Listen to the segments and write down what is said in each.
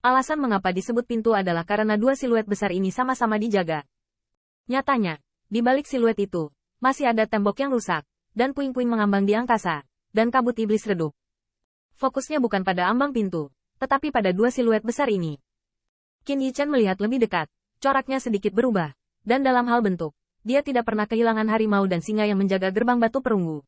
Alasan mengapa disebut pintu adalah karena dua siluet besar ini sama-sama dijaga. Nyatanya, di balik siluet itu, masih ada tembok yang rusak, dan puing-puing mengambang di angkasa, dan kabut iblis redup. Fokusnya bukan pada ambang pintu, tetapi pada dua siluet besar ini. Qin Yichen melihat lebih dekat, coraknya sedikit berubah, dan dalam hal bentuk, dia tidak pernah kehilangan harimau dan singa yang menjaga gerbang batu perunggu.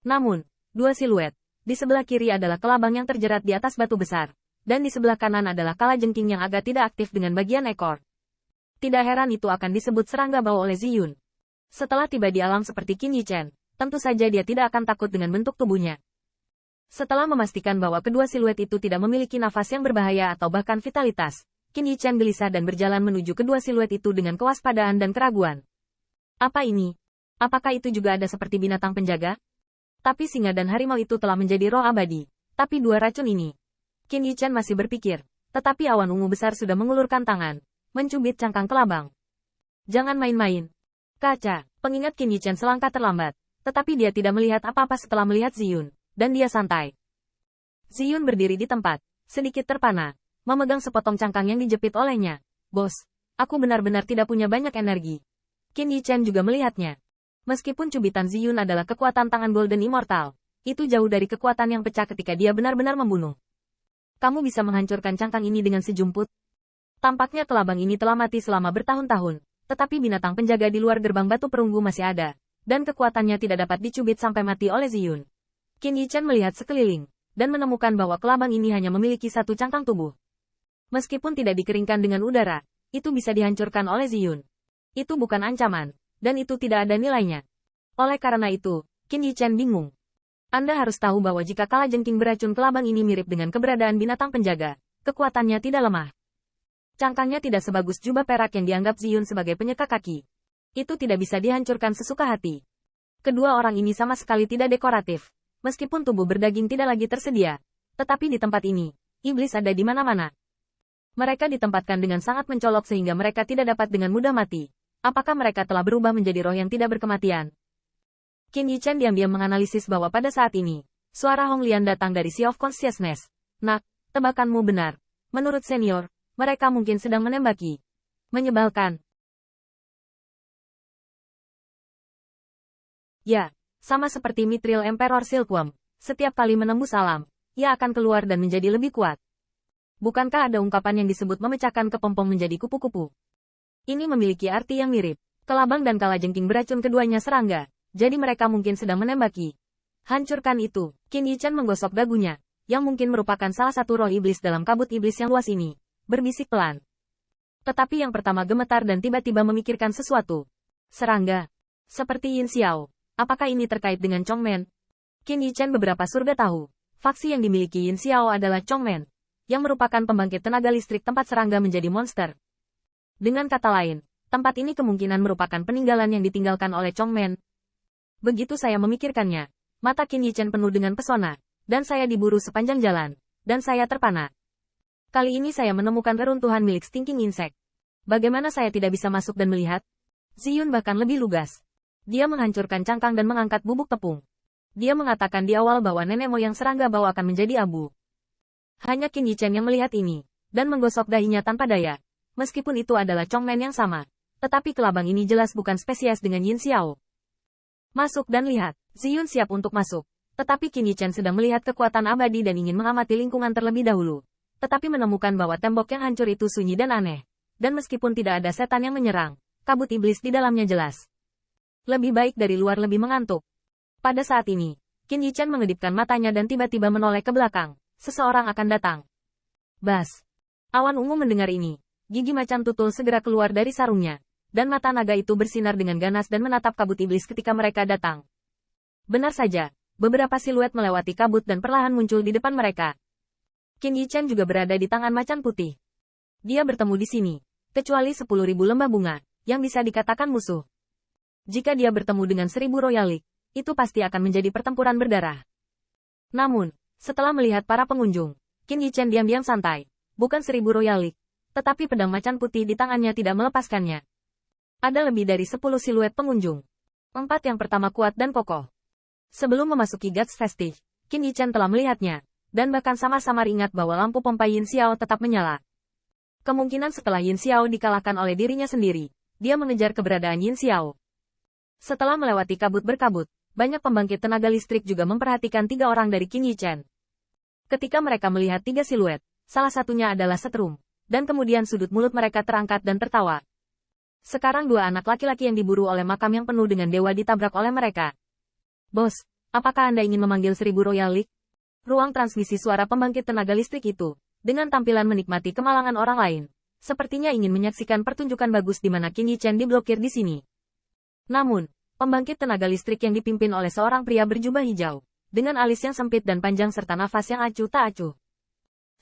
Namun, dua siluet, di sebelah kiri adalah kelabang yang terjerat di atas batu besar, dan di sebelah kanan adalah kalajengking yang agak tidak aktif dengan bagian ekor. Tidak heran itu akan disebut serangga bau oleh Ziyun. Setelah tiba di alam seperti Qin Yichen, tentu saja dia tidak akan takut dengan bentuk tubuhnya. Setelah memastikan bahwa kedua siluet itu tidak memiliki nafas yang berbahaya atau bahkan vitalitas, Qin Yichen gelisah dan berjalan menuju kedua siluet itu dengan kewaspadaan dan keraguan. Apa ini? Apakah itu juga ada seperti binatang penjaga? Tapi singa dan harimau itu telah menjadi roh abadi. Tapi dua racun ini. Qin Yichen masih berpikir, tetapi awan ungu besar sudah mengulurkan tangan, mencubit cangkang kelabang. Jangan main-main. Kaca, pengingat Qin Yichen selangkah terlambat, tetapi dia tidak melihat apa-apa setelah melihat Ziyun, dan dia santai. Ziyun berdiri di tempat, sedikit terpana, memegang sepotong cangkang yang dijepit olehnya. Bos, aku benar-benar tidak punya banyak energi. Qin Yichen juga melihatnya. Meskipun cubitan Ziyun adalah kekuatan tangan Golden Immortal, itu jauh dari kekuatan yang pecah ketika dia benar-benar membunuh. Kamu bisa menghancurkan cangkang ini dengan sejumput? Tampaknya kelabang ini telah mati selama bertahun-tahun, tetapi binatang penjaga di luar gerbang batu perunggu masih ada, dan kekuatannya tidak dapat dicubit sampai mati oleh Ziyun. Qin Yichen melihat sekeliling, dan menemukan bahwa kelabang ini hanya memiliki satu cangkang tubuh. Meskipun tidak dikeringkan dengan udara, itu bisa dihancurkan oleh Ziyun. Itu bukan ancaman, dan itu tidak ada nilainya. Oleh karena itu, Qin Yichen bingung. Anda harus tahu bahwa jika kalajengking beracun kelabang ini mirip dengan keberadaan binatang penjaga, kekuatannya tidak lemah. Cangkangnya tidak sebagus jubah perak yang dianggap Ziyun sebagai penyeka kaki. Itu tidak bisa dihancurkan sesuka hati. Kedua orang ini sama sekali tidak dekoratif, meskipun tubuh berdaging tidak lagi tersedia. Tetapi di tempat ini, iblis ada di mana-mana. Mereka ditempatkan dengan sangat mencolok sehingga mereka tidak dapat dengan mudah mati. Apakah mereka telah berubah menjadi roh yang tidak berkematian? Qin Yichen diam-diam menganalisis bahwa pada saat ini, suara Hong Lian datang dari Sea of Consciousness. Nak, tebakanmu benar. Menurut senior, mereka mungkin sedang menembaki. Menyebalkan. Ya, sama seperti Mithril Emperor Silkworm, setiap kali menembus alam, ia akan keluar dan menjadi lebih kuat. Bukankah ada ungkapan yang disebut memecahkan kepompong menjadi kupu-kupu? Ini memiliki arti yang mirip. Kelabang dan kalajengking beracun keduanya serangga, jadi mereka mungkin sedang menembaki. Hancurkan itu. Qin Yichen menggosok dagunya, yang mungkin merupakan salah satu roh iblis dalam kabut iblis yang luas ini, berbisik pelan. Tetapi yang pertama gemetar dan tiba-tiba memikirkan sesuatu. Serangga. Seperti Yin Xiao. Apakah ini terkait dengan Chongmen? Qin Yichen beberapa surga tahu. Faksi yang dimiliki Yin Xiao adalah Chongmen, yang merupakan pembangkit tenaga listrik tempat serangga menjadi monster. Dengan kata lain, tempat ini kemungkinan merupakan peninggalan yang ditinggalkan oleh Chongmen. Begitu saya memikirkannya, mata Qin Yichen penuh dengan pesona, dan saya diburu sepanjang jalan, dan saya terpana. Kali ini saya menemukan reruntuhan milik Stinking Insect. Bagaimana saya tidak bisa masuk dan melihat? Ziyun bahkan lebih lugas. Dia menghancurkan cangkang dan mengangkat bubuk tepung. Dia mengatakan di awal bahwa nenek moyang serangga bau akan menjadi abu. Hanya Qin Yichen yang melihat ini, dan menggosok dahinya tanpa daya. Meskipun itu adalah Chongmen yang sama, tetapi kelabang ini jelas bukan spesies dengan Yin Xiao. Masuk dan lihat. Ziyun siap untuk masuk. Tetapi Qin Yichen sedang melihat kekuatan abadi dan ingin mengamati lingkungan terlebih dahulu. Tetapi menemukan bahwa tembok yang hancur itu sunyi dan aneh. Dan meskipun tidak ada setan yang menyerang, kabut iblis di dalamnya jelas. Lebih baik dari luar lebih mengantuk. Pada saat ini, Qin Yichen mengedipkan matanya dan tiba-tiba menoleh ke belakang. Seseorang akan datang. Bas. Awan ungu mendengar ini. Gigi macan tutul segera keluar dari sarungnya. Dan mata naga itu bersinar dengan ganas dan menatap kabut iblis ketika mereka datang. Benar saja, beberapa siluet melewati kabut dan perlahan muncul di depan mereka. Qin Yichen juga berada di tangan macan putih. Dia bertemu di sini, kecuali 10.000 lembah bunga, yang bisa dikatakan musuh. Jika dia bertemu dengan 1.000 royalik, itu pasti akan menjadi pertempuran berdarah. Namun, setelah melihat para pengunjung, Qin Yichen diam-diam santai. Bukan 1.000 royalik, tetapi pedang macan putih di tangannya tidak melepaskannya. Ada lebih dari 10 siluet pengunjung. 4 yang pertama kuat dan kokoh. Sebelum memasuki Guts Vestige, Qin Yichen telah melihatnya, dan bahkan sama-sama ingat bahwa lampu pompa Yin Xiao tetap menyala. Kemungkinan setelah Yin Xiao dikalahkan oleh dirinya sendiri, dia mengejar keberadaan Yin Xiao. Setelah melewati kabut berkabut, banyak pembangkit tenaga listrik juga memperhatikan 3 orang dari Qin Yichen. Ketika mereka melihat 3 siluet, salah satunya adalah setrum, dan kemudian sudut mulut mereka terangkat dan tertawa. Sekarang 2 anak laki-laki yang diburu oleh makam yang penuh dengan dewa ditabrak oleh mereka. Bos, apakah Anda ingin memanggil 1000 Royal League? Ruang transmisi suara pembangkit tenaga listrik itu, dengan tampilan menikmati kemalangan orang lain, sepertinya ingin menyaksikan pertunjukan bagus di mana Qin Yichen diblokir di sini. Namun, pembangkit tenaga listrik yang dipimpin oleh seorang pria berjubah hijau, dengan alis yang sempit dan panjang serta nafas yang acuh tak acuh.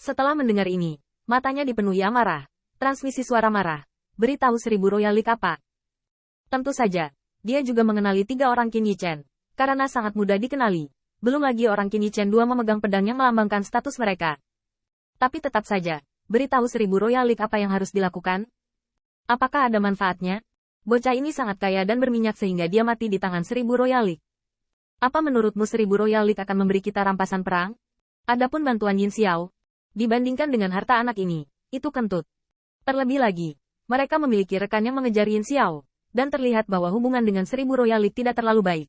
Setelah mendengar ini, matanya dipenuhi amarah, transmisi suara marah. Beritahu 1000 Royal League apa? Tentu saja, dia juga mengenali 3 orang Qin Yichen, karena sangat mudah dikenali. Belum lagi orang Qin Yichen 2 memegang pedang yang melambangkan status mereka. Tapi tetap saja, beritahu 1000 Royal League apa yang harus dilakukan? Apakah ada manfaatnya? Bocah ini sangat kaya dan berminyak sehingga dia mati di tangan 1000 Royal League. Apa menurutmu 1000 Royal League akan memberi kita rampasan perang? Adapun bantuan Yin Xiao, dibandingkan dengan harta anak ini, itu kentut. Terlebih lagi, mereka memiliki rekan yang mengejar Yin Xiao, dan terlihat bahwa hubungan dengan 1000 Royal League tidak terlalu baik.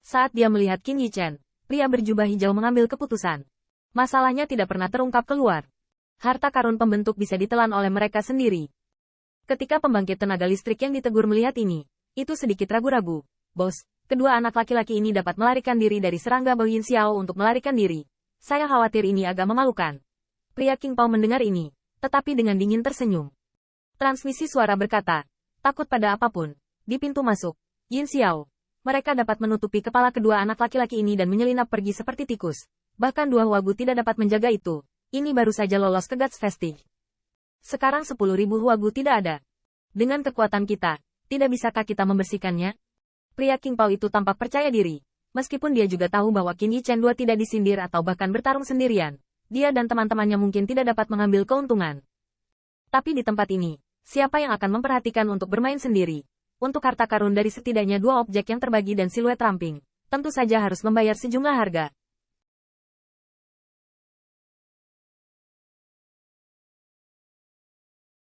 Saat dia melihat Qin Yichen, pria berjubah hijau mengambil keputusan. Masalahnya tidak pernah terungkap keluar. Harta karun pembentuk bisa ditelan oleh mereka sendiri. Ketika pembangkit tenaga listrik yang ditegur melihat ini, itu sedikit ragu-ragu. Bos, kedua anak laki-laki ini dapat melarikan diri dari serangga Bao Yin Xiao untuk melarikan diri. Saya khawatir ini agak memalukan. Pria King Pao mendengar ini, tetapi dengan dingin tersenyum. Transmisi suara berkata, takut pada apapun. Di pintu masuk, Yin Xiao. Mereka dapat menutupi kepala kedua anak laki-laki ini dan menyelinap pergi seperti tikus. Bahkan 2 Huagu tidak dapat menjaga itu. Ini baru saja lolos ke God's Vestige. Sekarang 10.000 Huagu tidak ada. Dengan kekuatan kita, tidak bisakah kita membersihkannya? Pria King Pao itu tampak percaya diri. Meskipun dia juga tahu bahwa Qin Yichen 2 tidak disindir atau bahkan bertarung sendirian, dia dan teman-temannya mungkin tidak dapat mengambil keuntungan. Tapi di tempat ini, siapa yang akan memperhatikan untuk bermain sendiri? Untuk harta karun dari setidaknya 2 objek yang terbagi dan siluet ramping, tentu saja harus membayar sejumlah harga.